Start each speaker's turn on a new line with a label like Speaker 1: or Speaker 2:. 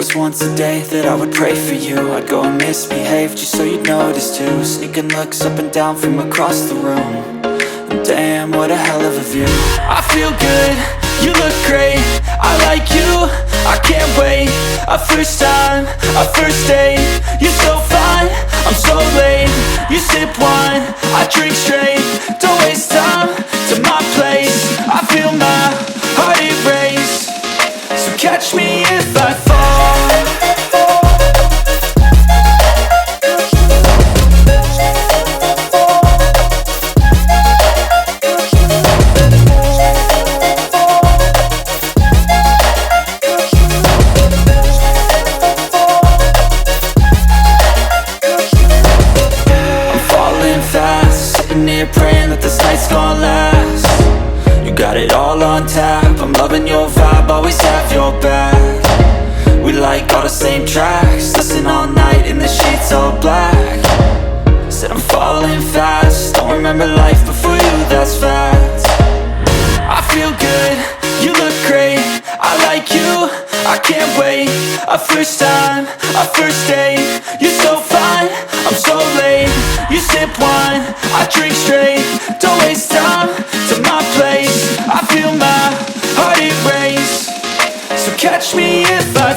Speaker 1: was once a day that I would pray for you. I'd go and misbehave just so you'd notice too. Sneaking looks up and down from across the room. And damn, what a hell of a view. I feel good, you look great, I like you, I can't wait. A first time, a first date. You're so fine, I'm so late. You sip wine, I drink straight. Don't waste time to my place. I feel my heart erase. So catch me if I fall. Here praying that this night's gonna last. You got it all on tap, I'm loving your vibe, always have your back. We like all the same tracks, listen all night in the sheets all black. Said I'm falling fast, don't remember life before you, that's fact. I feel good, you look great, I like you, I can't wait. A first time, a first date. You're so fine, I'm so late. You sip wine, I drink straight. Don't waste time to my place. I feel my heart erase. So catch me if I